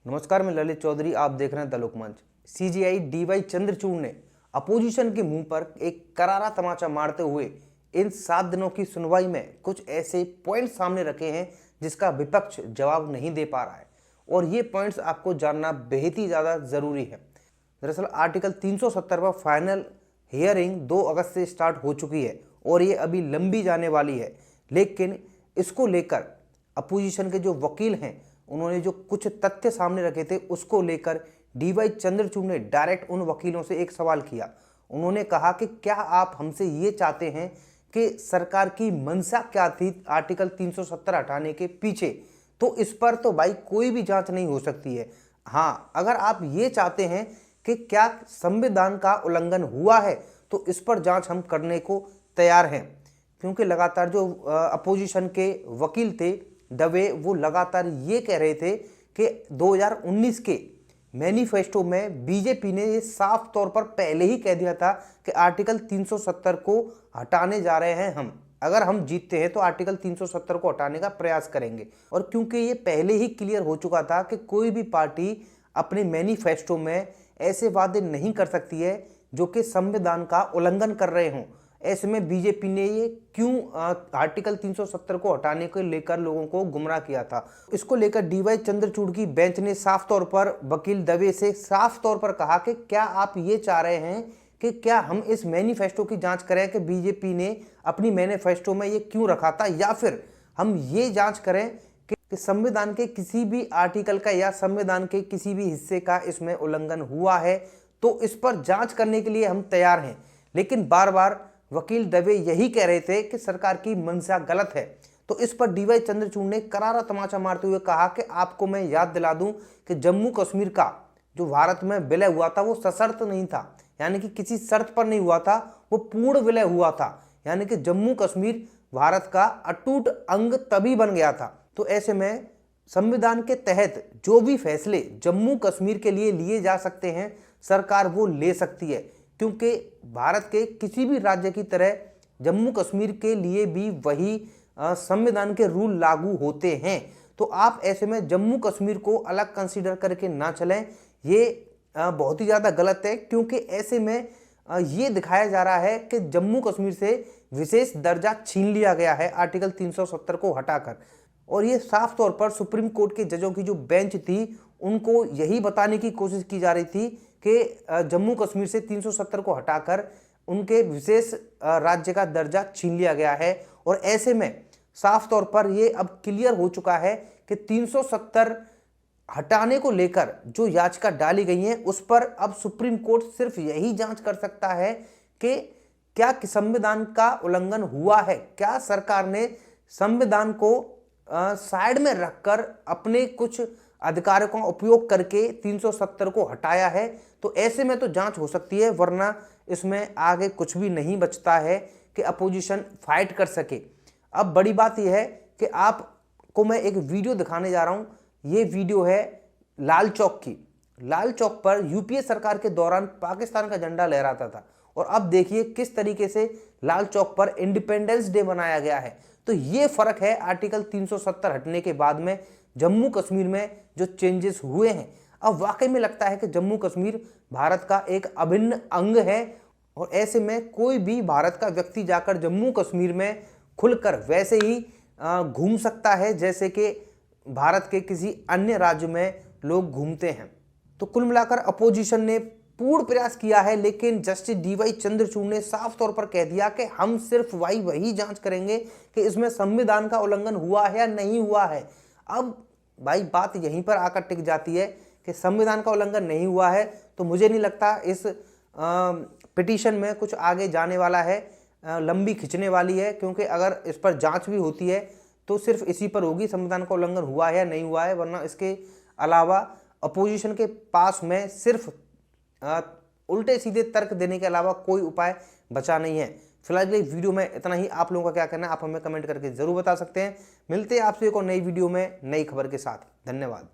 नमस्कार, मैं ललित चौधरी। आप देख रहे हैं the Lokmanch. CJI DY Chandrachud ने अपोजिशन के मुंह पर एक करारा तमाचा मारते हुए इन 7 दिनों की सुनवाई में कुछ ऐसे पॉइंट सामने रखे हैं जिसका विपक्ष जवाब नहीं दे पा रहा है, और ये पॉइंट्स आपको जानना बेहद ही ज़्यादा ज़रूरी है। दरअसल आर्टिकल 370 पर फाइनल हियरिंग 2 अगस्त से स्टार्ट हो चुकी है और ये अभी लंबी जाने वाली है, लेकिन इसको लेकर अपोजिशन के जो वकील हैं उन्होंने जो कुछ तथ्य सामने रखे थे उसको लेकर डीवाई चंद्रचूड़ ने डायरेक्ट उन वकीलों से एक सवाल किया। उन्होंने कहा कि क्या आप हमसे ये चाहते हैं कि सरकार की मंशा क्या थी आर्टिकल 370 हटाने के पीछे, तो इस पर तो भाई कोई भी जांच नहीं हो सकती है। हाँ, अगर आप ये चाहते हैं कि क्या संविधान का उल्लंघन हुआ है तो इस पर जांच हम करने को तैयार हैं, क्योंकि लगातार जो अपोजिशन के वकील थे दवे, वो लगातार ये कह रहे थे कि 2019 के मैनिफेस्टो में बीजेपी ने ये साफ तौर पर पहले ही कह दिया था कि आर्टिकल 370 को हटाने जा रहे हैं हम। अगर हम जीतते हैं तो आर्टिकल 370 को हटाने का प्रयास करेंगे। और क्योंकि ये पहले ही क्लियर हो चुका था कि कोई भी पार्टी अपने मैनिफेस्टो में ऐसे वादे नहीं कर सकती है जो कि संविधान का उल्लंघन कर रहे हों, ऐसे में बीजेपी ने ये क्यों आर्टिकल 370 को हटाने को लेकर लोगों को गुमराह किया था। इसको लेकर डीवाई चंद्रचूड़ की बेंच ने साफ तौर पर वकील दवे से साफ तौर पर कहा कि क्या आप ये चाह रहे हैं कि क्या हम इस मैनिफेस्टो की जांच करें कि बीजेपी ने अपनी मैनिफेस्टो में ये क्यों रखा था, या फिर हम ये जांच करें कि संविधान के किसी भी आर्टिकल का या संविधान के किसी भी हिस्से का इसमें उल्लंघन हुआ है। तो इस पर जांच करने के लिए हम तैयार हैं, लेकिन बार बार वकील दवे यही कह रहे थे कि सरकार की मंशा गलत है। तो इस पर डीवाई चंद्रचूड़ ने करारा तमाचा मारते हुए कहा कि आपको मैं याद दिला दूं कि जम्मू कश्मीर का जो भारत में विलय हुआ था वो सशर्त नहीं था, यानी कि किसी शर्त पर नहीं हुआ था, वो पूर्ण विलय हुआ था। यानी कि जम्मू कश्मीर भारत का अटूट अंग तभी बन गया था। तो ऐसे में संविधान के तहत जो भी फैसले जम्मू कश्मीर के लिए लिए जा सकते हैं सरकार वो ले सकती है, क्योंकि भारत के किसी भी राज्य की तरह जम्मू कश्मीर के लिए भी वही संविधान के रूल लागू होते हैं। तो आप ऐसे में जम्मू कश्मीर को अलग कंसीडर करके ना चलें, ये बहुत ही ज़्यादा गलत है, क्योंकि ऐसे में ये दिखाया जा रहा है कि जम्मू कश्मीर से विशेष दर्जा छीन लिया गया है आर्टिकल 370 को हटाकर। और ये साफ तौर पर सुप्रीम कोर्ट के जजों की जो बेंच थी उनको यही बताने की कोशिश की जा रही थी कि जम्मू कश्मीर से 370 को हटाकर उनके विशेष राज्य का दर्जा छीन लिया गया है। और ऐसे में साफ तौर पर ये अब क्लियर हो चुका है कि 370 हटाने को लेकर जो याचिका डाली गई है उस पर अब सुप्रीम कोर्ट सिर्फ यही जांच कर सकता है कि क्या संविधान का उल्लंघन हुआ है, क्या सरकार ने संविधान को साइड में रखकर अपने कुछ अधिकारों का उपयोग करके 370 को हटाया है। तो ऐसे में तो जांच हो सकती है, वरना इसमें आगे कुछ भी नहीं बचता है कि अपोजिशन फाइट कर सके। अब बड़ी बात यह है कि आपको मैं एक वीडियो दिखाने जा रहा हूं। ये वीडियो है लाल चौक की। लाल चौक पर यूपीए सरकार के दौरान पाकिस्तान का झंडा लहराता था, और अब देखिए किस तरीके से लाल चौक पर इंडिपेंडेंस डे मनाया गया है। तो ये फर्क है आर्टिकल 370 हटने के बाद में जम्मू कश्मीर में जो चेंजेस हुए हैं। अब वाकई में लगता है कि जम्मू कश्मीर भारत का एक अभिन्न अंग है, और ऐसे में कोई भी भारत का व्यक्ति जाकर जम्मू कश्मीर में खुलकर वैसे ही घूम सकता है जैसे कि भारत के किसी अन्य राज्य में लोग घूमते हैं। तो कुल मिलाकर अपोजिशन ने पूर्ण प्रयास किया है, लेकिन जस्टिस डीवाई चंद्रचूड़ ने साफ तौर पर कह दिया कि हम सिर्फ वही जांच करेंगे कि इसमें संविधान का उल्लंघन हुआ है या नहीं हुआ है। अब भाई बात यहीं पर आकर टिक जाती है कि संविधान का उल्लंघन नहीं हुआ है, तो मुझे नहीं लगता इस पिटीशन में कुछ आगे जाने वाला है, लंबी खिंचने वाली है, क्योंकि अगर इस पर जांच भी होती है तो सिर्फ इसी पर होगी संविधान का उल्लंघन हुआ है या नहीं हुआ है, वरना इसके अलावा अपोजिशन के पास में सिर्फ उल्टे सीधे तर्क देने के अलावा कोई उपाय बचा नहीं है। फिलहाल के वीडियो में इतना ही। आप लोगों का क्या कहना है आप हमें कमेंट करके जरूर बता सकते हैं। मिलते हैं आपसे एक और नई वीडियो में नई खबर के साथ। धन्यवाद।